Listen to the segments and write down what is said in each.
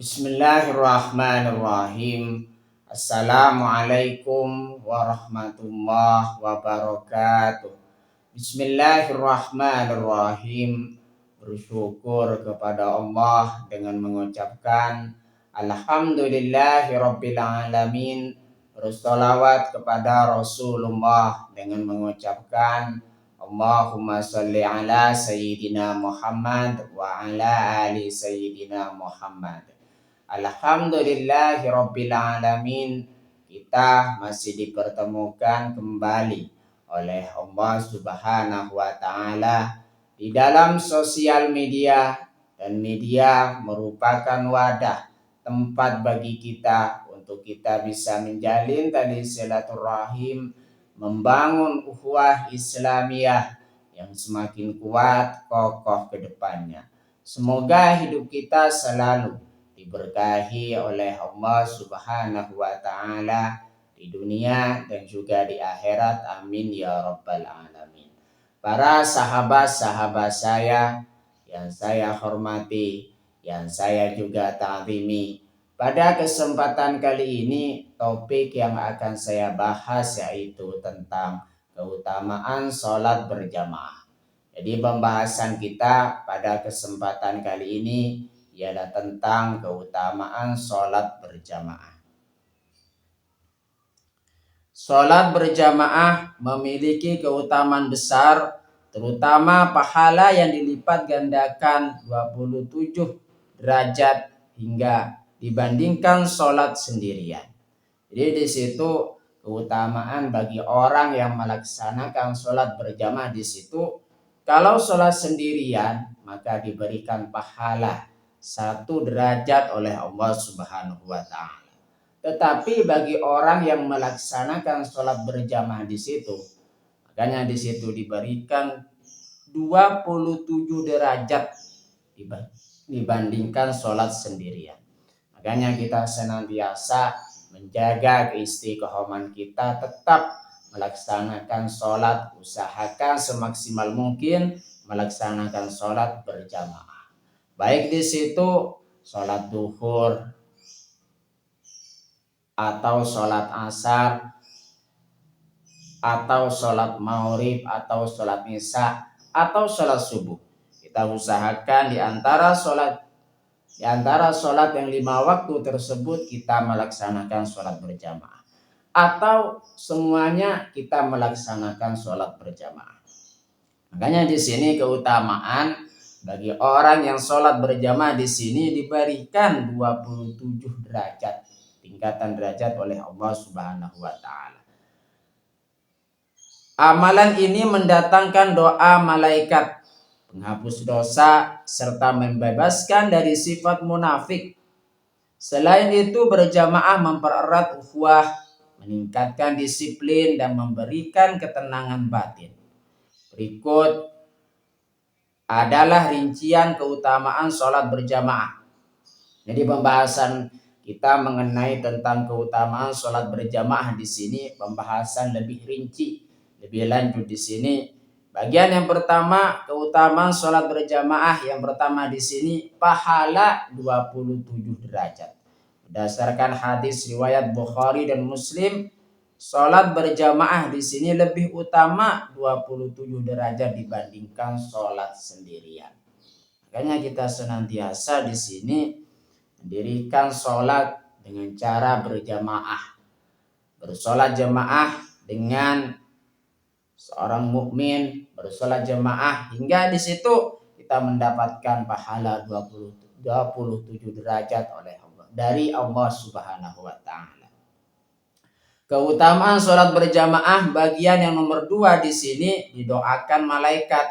Bismillahirrahmanirrahim. Assalamualaikum warahmatullahi wabarakatuh. Bismillahirrahmanirrahim. Bersyukur kepada Allah dengan mengucapkan Alhamdulillahirabbil alamin. Bersolawat kepada Rasulullah dengan mengucapkan Allahumma sholli ala Sayyidina Muhammad wa ala ali Sayyidina Muhammad. Alhamdulillahirabbil alamin. Kita masih dipertemukan kembali oleh Allah Subhanahu wa taala di dalam sosial media, dan media merupakan wadah tempat bagi kita untuk kita bisa menjalin tali silaturahim, membangun ukhuwah Islamiyah yang semakin kuat kokoh ke depannya. Semoga hidup kita selalu diberkahi oleh Allah Subhanahu wa taala di dunia dan juga di akhirat. Amin ya rabbal alamin. Para sahabat-sahabat saya yang saya hormati, yang saya juga ta'zimi, pada kesempatan kali ini topik yang akan saya bahas yaitu tentang keutamaan sholat berjamaah. Jadi pembahasan kita pada kesempatan kali ini ialah tentang keutamaan sholat berjamaah. Sholat berjamaah memiliki keutamaan besar, terutama pahala yang dilipat gandakan 27 derajat hingga dibandingkan sholat sendirian. Jadi di situ keutamaan bagi orang yang melaksanakan sholat berjamaah di situ. Kalau sholat sendirian maka diberikan pahala 1 derajat oleh Allah Subhanahu wa taala. Tetapi bagi orang yang melaksanakan sholat berjamaah di situ, makanya di situ diberikan 27 derajat dibandingkan sholat sendirian. Makanya kita senantiasa menjaga keistiqomahan kita, tetap melaksanakan sholat, usahakan semaksimal mungkin melaksanakan sholat berjamaah. Baik di situ sholat duhur atau sholat asar atau sholat maghrib atau sholat isya atau sholat subuh. Kita usahakan di antara sholat yang 5 waktu tersebut kita melaksanakan sholat berjamaah, atau semuanya kita melaksanakan sholat berjamaah. Makanya di sini keutamaan bagi orang yang sholat berjamaah di sini diberikan 27 derajat, tingkatan derajat oleh Allah Subhanahu wa taala. Amalan ini mendatangkan doa malaikat, penghapus dosa serta membebaskan dari sifat munafik. Selain itu berjamaah mempererat ukhuwah, meningkatkan disiplin dan memberikan ketenangan batin. Berikut adalah rincian keutamaan sholat berjamaah. Jadi pembahasan kita mengenai tentang keutamaan sholat berjamaah di sini pembahasan lebih rinci, lebih lanjut di sini. Bagian yang pertama, keutamaan sholat berjamaah yang pertama di sini pahala 27 derajat. Berdasarkan hadis riwayat Bukhari dan Muslim, sholat berjamaah di sini lebih utama 27 derajat dibandingkan sholat sendirian. Makanya kita senantiasa di sini mendirikan sholat dengan cara berjamaah, bersolat jamaah dengan seorang mukmin, bersolat jamaah hingga di situ kita mendapatkan pahala 27 derajat oleh Allah dari Allah Subhanahu wa taala. Keutamaan sholat berjamaah bagian yang nomor 2 di sini didoakan malaikat.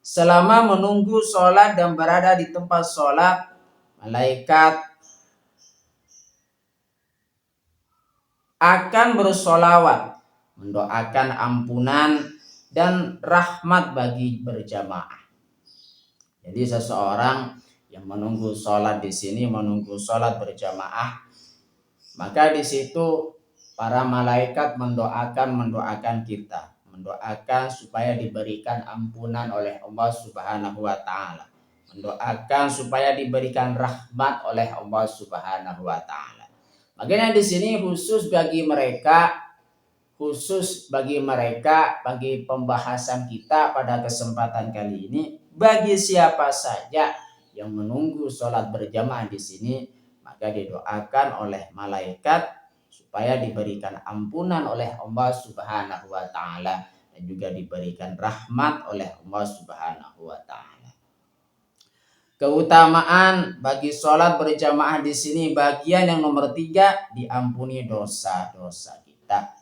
Selama menunggu sholat dan berada di tempat sholat, malaikat akan bersolawat, mendoakan ampunan dan rahmat bagi berjamaah. Jadi seseorang yang menunggu sholat di sini, menunggu sholat berjamaah, maka di situ para malaikat mendoakan kita, mendoakan supaya diberikan ampunan oleh Allah Subhanahu wa taala. mendoakan supaya diberikan rahmat oleh Allah Subhanahu wa taala. Makanya di sini bagi pembahasan kita pada kesempatan kali ini, bagi siapa saja yang menunggu sholat berjamaah di sini, maka didoakan oleh malaikat supaya diberikan ampunan oleh Allah Subhanahu wa taala dan juga diberikan rahmat oleh Allah Subhanahu wa taala. Keutamaan bagi sholat berjamaah di sini, bagian yang nomor 3, diampuni dosa-dosa kita.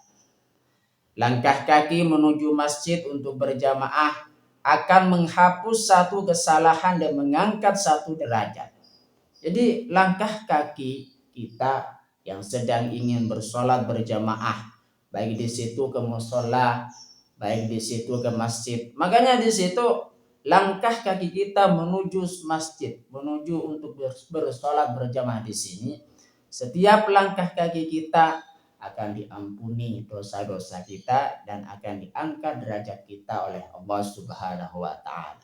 Langkah kaki menuju masjid untuk berjamaah akan menghapus satu kesalahan dan mengangkat satu derajat. Jadi langkah kaki kita yang sedang ingin bersolat berjamaah, baik di situ ke musola, baik di situ ke masjid. Makanya di situ langkah kaki kita menuju masjid, menuju untuk bersolat berjamaah di sini, setiap langkah kaki kita akan diampuni dosa-dosa kita dan akan diangkat derajat kita oleh Allah Subhanahu wa taala.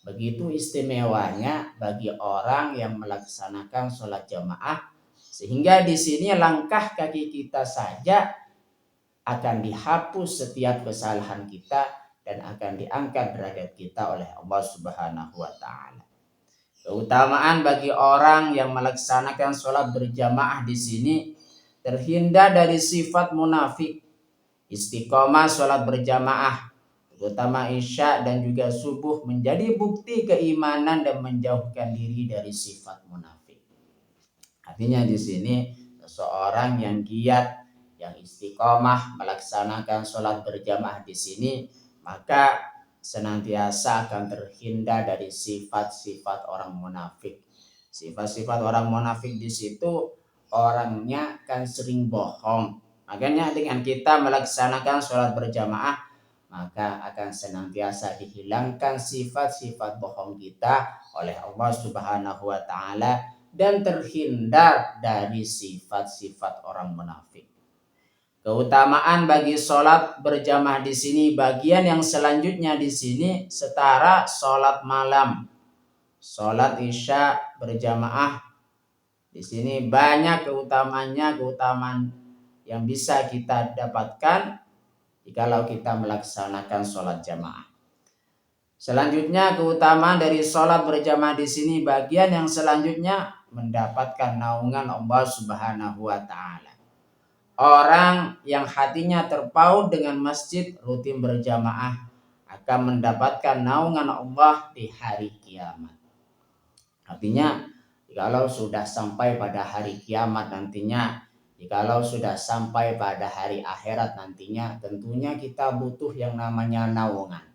Begitu istimewanya bagi orang yang melaksanakan sholat jamaah, sehingga di sini langkah kaki kita saja akan dihapus setiap kesalahan kita dan akan diangkat derajat kita oleh Allah Subhanahu wa taala. Keutamaan bagi orang yang melaksanakan sholat berjamaah di sini, terhindar dari sifat munafik, istiqomah sholat berjamaah, terutama isya dan juga subuh, menjadi bukti keimanan dan menjauhkan diri dari sifat munafik. Artinya di sini seseorang yang giat, yang istiqomah melaksanakan sholat berjamaah di sini, maka senantiasa akan terhindar dari sifat-sifat orang munafik. Sifat-sifat orang munafik di situ, orangnya kan sering bohong. Makanya dengan kita melaksanakan sholat berjamaah, maka akan senantiasa dihilangkan sifat-sifat bohong kita oleh Allah Subhanahu wa taala dan terhindar dari sifat-sifat orang munafik. Keutamaan bagi sholat berjamaah di sini, bagian yang selanjutnya di sini setara sholat malam, sholat isya berjamaah. Di sini banyak keutamaan yang bisa kita dapatkan jikalau kita melaksanakan sholat jamaah. Selanjutnya keutamaan dari sholat berjamaah di sini, bagian yang selanjutnya mendapatkan naungan Allah Subhanahu wa taala. Orang yang hatinya terpaut dengan masjid rutin berjamaah akan mendapatkan naungan Allah di hari kiamat. Artinya jikalau sudah sampai pada hari kiamat nantinya, jikalau sudah sampai pada hari akhirat nantinya, tentunya kita butuh yang namanya naungan.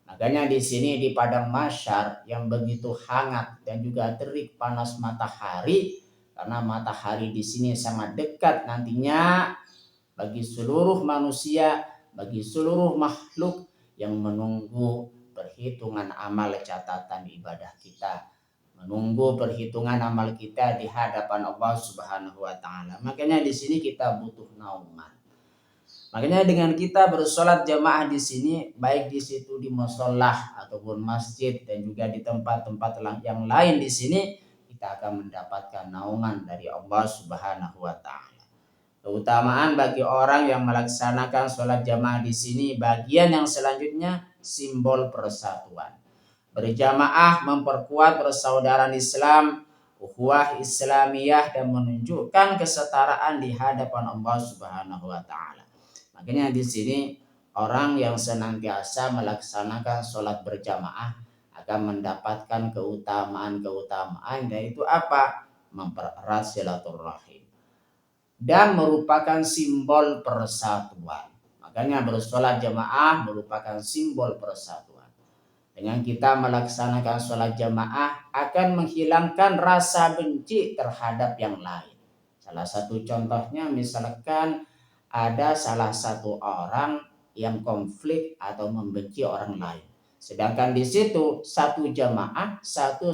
Makanya di sini di padang mahsyar yang begitu hangat dan juga terik panas matahari, karena matahari di sini sangat dekat nantinya bagi seluruh manusia, bagi seluruh makhluk yang menunggu perhitungan amal catatan ibadah kita, menunggu perhitungan amal kita di hadapan Allah Subhanahu wa taala. Makanya di sini kita butuh naungan. Makanya dengan kita bersolat jamaah di sini, baik di situ di musholah ataupun masjid dan juga di tempat-tempat yang lain di sini, kita akan mendapatkan naungan dari Allah Subhanahu wa taala. Keutamaan bagi orang yang melaksanakan sholat jamaah di sini, bagian yang selanjutnya simbol persatuan. Berjamaah memperkuat persaudaraan Islam, ukhuwah Islamiyah dan menunjukkan kesetaraan di hadapan Allah Subhanahu wa taala. Makanya di sini orang yang senantiasa melaksanakan sholat berjamaah akan mendapatkan keutamaan yaitu apa? Mempererat silaturahim dan merupakan simbol persatuan. Makanya bersolat jamaah merupakan simbol persatuan. Dengan kita melaksanakan sholat jamaah akan menghilangkan rasa benci terhadap yang lain. Salah satu contohnya misalkan ada salah satu orang yang konflik atau membenci orang lain. Sedangkan di situ satu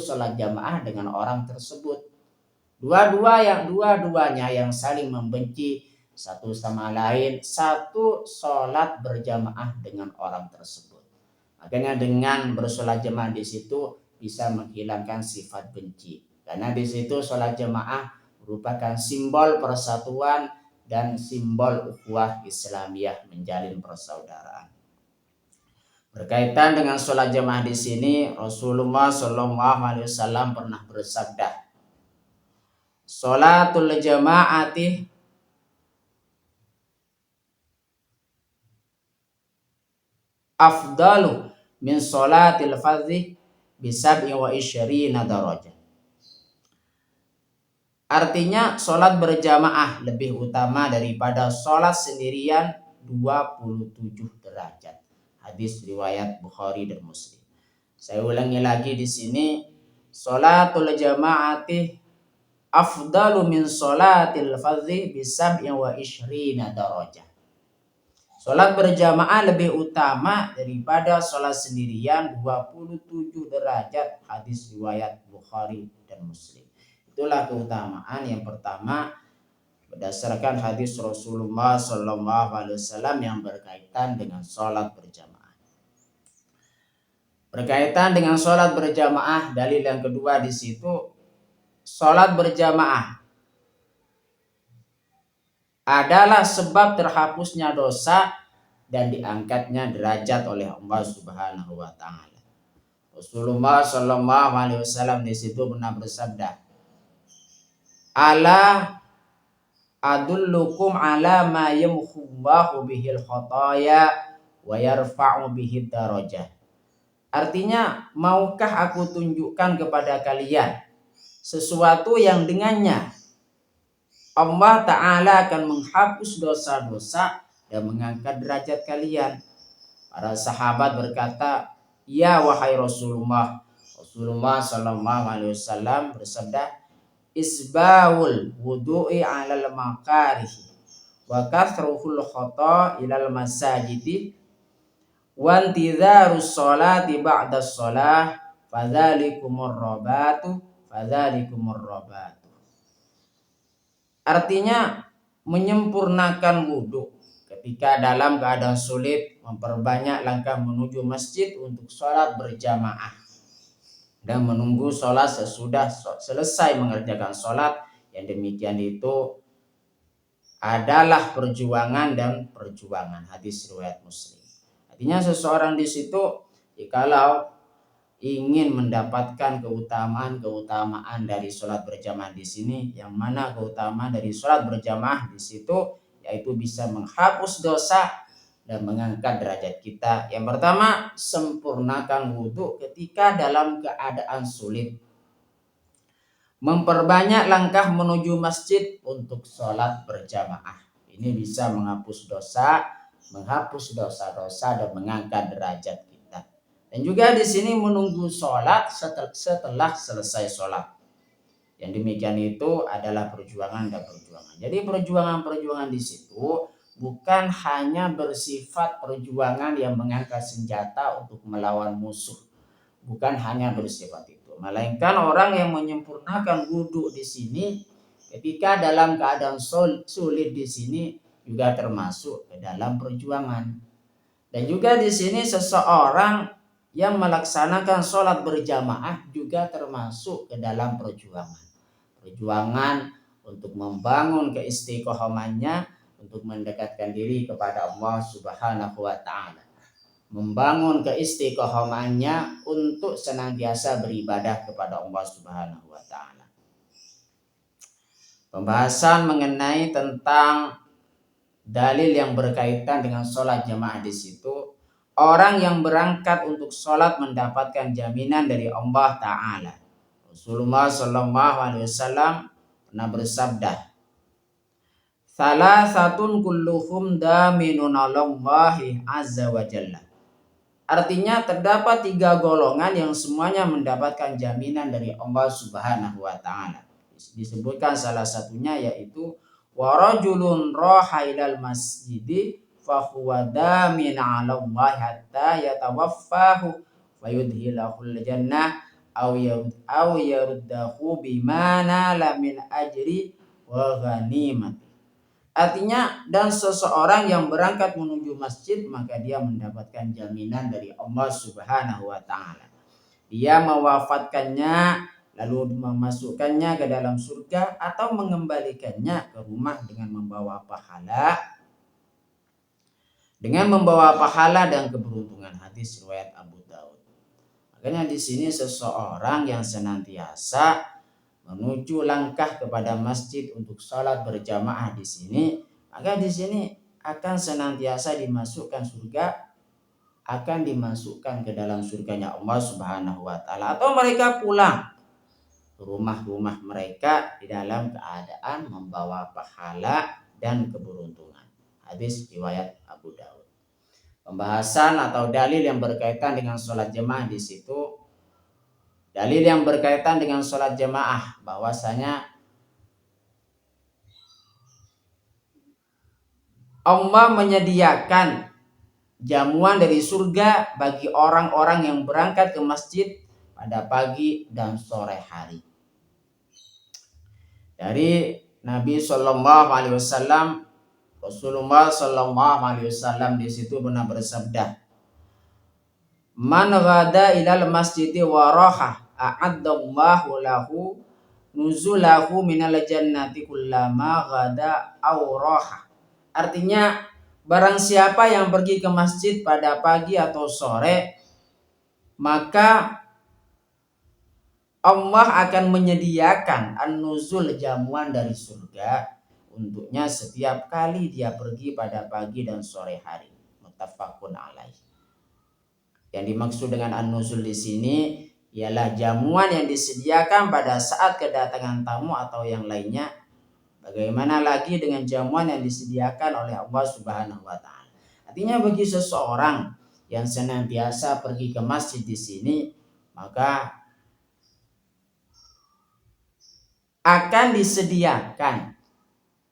sholat jamaah dengan orang tersebut. Dua-duanya yang saling membenci satu sama lain, satu sholat berjamaah dengan orang tersebut. Makanya dengan bersolat jamaah di situ bisa menghilangkan sifat benci. Karena di situ sholat jamaah merupakan simbol persatuan dan simbol ukhuwah Islamiyah, menjalin persaudaraan. Berkaitan dengan sholat jamaah di sini, Rasulullah SAW pernah bersabda, "Sholatul jamaati afdalu min sholatil fardhi bisab'i wa isyrina darajah." Artinya sholat berjamaah lebih utama daripada sholat sendirian 27 derajat. Hadis riwayat Bukhari dan Muslim. Saya ulangi lagi di sini, sholatul jamaati afdalu min sholatil fardhi bisab'i wa isyrina darajah. Sholat berjamaah lebih utama daripada sholat sendirian 27 derajat. Hadis riwayat Bukhari dan Muslim. Itulah keutamaan yang pertama berdasarkan hadis Rasulullah SAW yang berkaitan dengan sholat berjamaah. Berkaitan dengan sholat berjamaah, dalil yang kedua di situ, sholat berjamaah adalah sebab terhapusnya dosa dan diangkatnya derajat oleh Allah Subhanahu wa taala. Rasulullah SAW di situ pernah bersabda, "Ala adullukum ala ma yamhullahu bihil khotaya wa yarfa'u bihid darajah." Artinya, maukah aku tunjukkan kepada kalian sesuatu yang dengannya Allah Ta'ala akan menghapus dosa-dosa dan mengangkat derajat kalian. Para sahabat berkata, "Ya wahai Rasulullah." Rasulullah SAW bersabda, "Isbahul wudu'i 'alal makarih wa kathruhul khata' ilal masajidi wa intidharus sholati ba'da sholah fadzalikumur rabatu." Artinya menyempurnakan wudhu ketika dalam keadaan sulit, memperbanyak langkah menuju masjid untuk sholat berjamaah, dan menunggu sholat sesudah selesai mengerjakan sholat. Yang demikian itu adalah perjuangan dan perjuangan. Hadis riwayat Muslim. Artinya seseorang di situ jikalau ingin mendapatkan keutamaan dari sholat berjamaah di sini, yang mana keutamaan dari sholat berjamaah di situ yaitu bisa menghapus dosa dan mengangkat derajat kita. Yang pertama, sempurnakan wudhu ketika dalam keadaan sulit. Memperbanyak langkah menuju masjid untuk sholat berjamaah. Ini bisa menghapus dosa-dosa dan mengangkat derajat kita. Dan juga di sini menunggu sholat setelah selesai sholat. Yang demikian itu adalah perjuangan dan perjuangan. Jadi perjuangan di situ bukan hanya bersifat perjuangan yang mengangkat senjata untuk melawan musuh. Bukan hanya bersifat itu. Melainkan orang yang menyempurnakan wudhu di sini ketika dalam keadaan sulit di sini juga termasuk ke dalam perjuangan. Dan juga di sini seseorang yang melaksanakan sholat berjamaah juga termasuk ke dalam perjuangan. Perjuangan untuk membangun keistiqomahannya, untuk mendekatkan diri kepada Allah Subhanahu wa taala. Membangun keistiqomahannya untuk senantiasa beribadah kepada Allah Subhanahu wa taala. Pembahasan mengenai tentang dalil yang berkaitan dengan sholat jamaah di situ, orang yang berangkat untuk sholat mendapatkan jaminan dari Allah Ta'ala. Rasulullah SAW pernah bersabda, "Salasatun kulluhum daminun 'alallahi azza wa jalla." Artinya terdapat 3 golongan yang semuanya mendapatkan jaminan dari Allah Subhanahu wa taala. Disebutkan salah satunya yaitu warajulun raha ilal masjidi fa huwa damin 'ala Allah hatta yatawaffahu fayudhilahul jannah aw yaruddahu bima nala min ajri wa ghanimat. Artinya, dan seseorang yang berangkat menuju masjid maka dia mendapatkan jaminan dari Allah Subhanahu wa taala dia mewafatkannya lalu memasukkannya ke dalam surga atau mengembalikannya ke rumah dengan membawa pahala dan keberuntungan. Hadis riwayat Abu Daud. Makanya di sini seseorang yang senantiasa menuju langkah kepada masjid untuk sholat berjamaah di sini, maka di sini akan senantiasa dimasukkan surga, akan dimasukkan ke dalam surganya Allah Subhanahu wa taala, atau mereka pulang ke rumah-rumah mereka di dalam keadaan membawa pahala dan keberuntungan. Hadis riwayat Abu Daud. Pembahasan atau dalil yang berkaitan dengan sholat jemaah di situ, dalil yang berkaitan dengan sholat jemaah bahwasanya Allah menyediakan jamuan dari surga bagi orang-orang yang berangkat ke masjid pada pagi dan sore hari. Dari Nabi Shallallahu Alaihi Wasallam, Rasulullah Shallallahu Alaihi Wasallam di situ pernah bersabda, "Man ghada ilal masjidi wa raha a'addallahu lahu nuzulahu minal jannati kullama ghada aw raha." Artinya, barang siapa yang pergi ke masjid pada pagi atau sore, maka Allah akan menyediakan an-nuzul, jamuan dari surga untuknya setiap kali dia pergi pada pagi dan sore hari. Muttafaqun alaih. Yang dimaksud dengan an-nuzul di sini ialah jamuan yang disediakan pada saat kedatangan tamu atau yang lainnya. Bagaimana lagi dengan jamuan yang disediakan oleh Allah Subhanahu wa taala. Artinya bagi seseorang yang senantiasa pergi ke masjid di sini, maka akan disediakan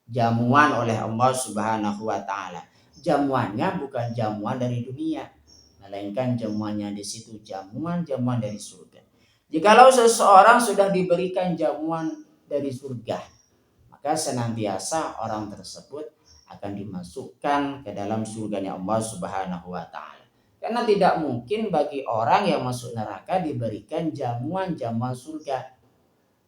jamuan oleh Allah Subhanahu wa taala. Jamuannya bukan jamuan dari dunia, melainkan jamuannya di situ jamuan dari surga. Jikalau seseorang sudah diberikan jamuan dari surga, maka senantiasa orang tersebut akan dimasukkan ke dalam surganya Allah Subhanahu wa taala. Karena tidak mungkin bagi orang yang masuk neraka diberikan jamuan surga.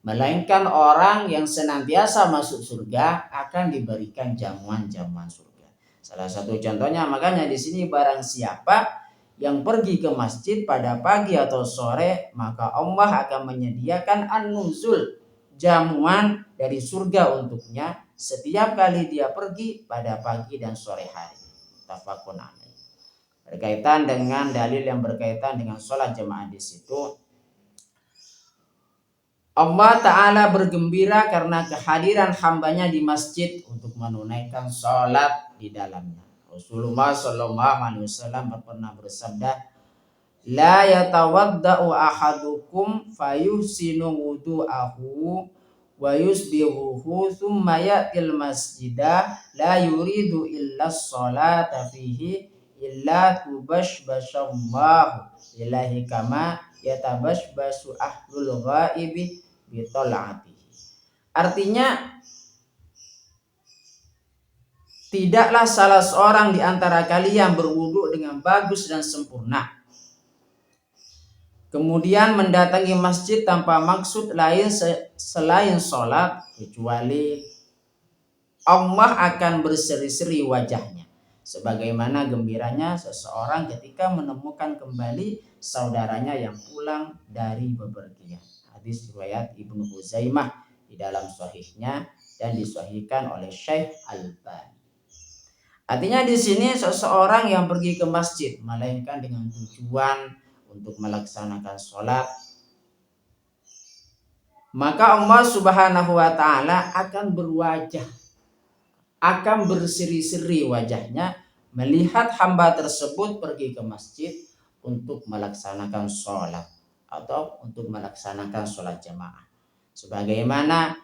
Melainkan orang yang senantiasa masuk surga akan diberikan jamuan surga. Salah satu contohnya, makanya di sini barang siapa yang pergi ke masjid pada pagi atau sore, maka Allah akan menyediakan an-nuzul, jamuan dari surga untuknya setiap kali dia pergi pada pagi dan sore hari. Tafakun alaih. Berkaitan dengan dalil yang berkaitan dengan sholat jemaah di situ, Allah Ta'ala bergembira karena kehadiran hambanya di masjid untuk menunaikan sholat di dalamnya. Rasulullah Sallallahu Alaihi Wasallam pernah bersabda, "La yatawadda'u ahadukum fayuhsinu wudu'ahu wa yusbihuhu thumma ya'til masjidah la yuridu illa sholata fihi illa tubashbashallahu ilahi kama yatabashbasu ahlul ghaibi bitola'atihi." Artinya, tidaklah salah seorang di antara kalian berwudu dengan bagus dan sempurna, kemudian mendatangi masjid tanpa maksud lain selain sholat, kecuali Allah akan berseri-seri wajahnya, sebagaimana gembiranya seseorang ketika menemukan kembali saudaranya yang pulang dari bepergian. Hadis riwayat Ibnu Huzaimah di dalam sahihnya dan disahihkan oleh Syekh Al-Albani. Artinya di sini seseorang yang pergi ke masjid melainkan dengan tujuan untuk melaksanakan sholat, maka Allah Subhanahu wa taala akan berseri-seri wajahnya melihat hamba tersebut pergi ke masjid untuk melaksanakan sholat atau untuk melaksanakan sholat jamaah. Sebagaimana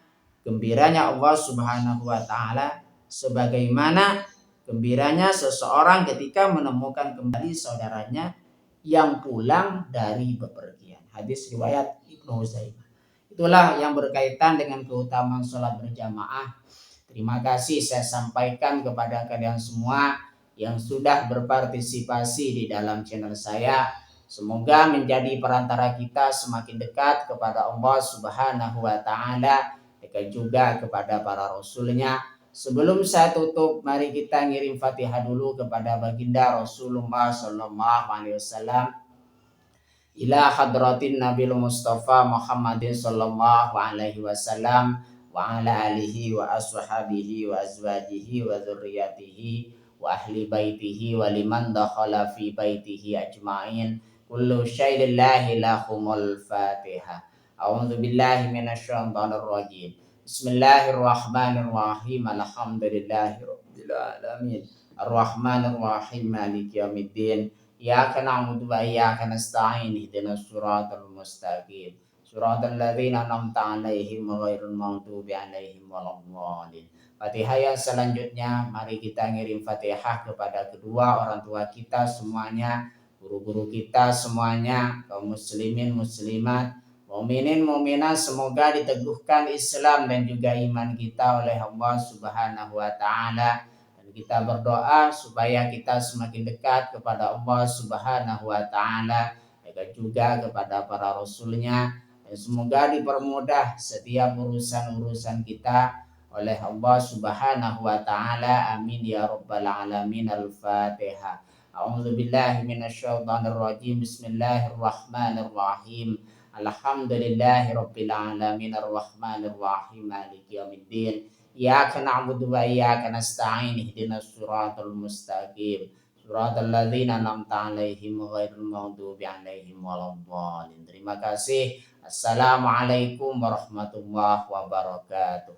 gembiranya Allah Subhanahu wa taala, sebagaimana gembiranya seseorang ketika menemukan kembali saudaranya yang pulang dari bepergian. Hadis riwayat Ibnu Huzaimah. Itulah yang berkaitan dengan keutamaan sholat berjamaah. Terima kasih saya sampaikan kepada kalian semua yang sudah berpartisipasi di dalam channel saya. Semoga menjadi perantara kita semakin dekat kepada Allah Subhanahu wa Ta'ala, dekat juga kepada para rasulnya. Sebelum saya tutup, mari kita ngirim Fatihah dulu kepada baginda Rasulullah Sallallahu Alaihi Wasallam. Ila hadratin Nabil Mustafa Muhammadin Sallallahu Alaihi Wasallam wa ala alihi wa ashabihi wa azwajihi wa dzurriyyatihi wa ahli baitihi wa liman dakhala fi baitihi ajma'in. Kullu syai'in lillahi lahumul Fatihah. A'udzu billahi minasyaitonir rajim. Bismillahirrahmanirrahim. Alhamdulillahirabbil alamin. Arrahmanir rahim maliki yaumiddin. Iyyaka na'budu wa iyyaka nasta'in ihdinas siratal mustaqim siratal ladzina an'amta 'alaihim ghairil maghdubi 'alaihim waladdallin. Fatihah yang selanjutnya mari kita ngirim Fatihah kepada kedua orang tua kita semuanya, guru-guru kita semuanya, kaum muslimin muslimat, mukminin mukminat, semoga diteguhkan Islam dan juga iman kita oleh Allah Subhanahu wa Ta'ala. Kita berdoa supaya kita semakin dekat kepada Allah Subhanahu wa Ta'ala, dekat juga kepada para rasulnya, dan semoga dipermudah setiap urusan-urusan kita oleh Allah Subhanahu wa Ta'ala. Amin ya rabbal alamin. Al-Fatihah. A'udzu billahi minasyaitonir rajim. Bismillahirrahmanirrahim. Alhamdulillahi rabbil alamin. Arrahmanir rahim. Maliki yaumiddin. Iyyaka na'budu wa iyyaka nasta'in ihdinas siratal mustaqim siratal ladzina an'amta 'alaihim ghairil maghdubi 'alaihim waladdallin. Terima kasih. Assalamualaikum warahmatullahi wabarakatuh.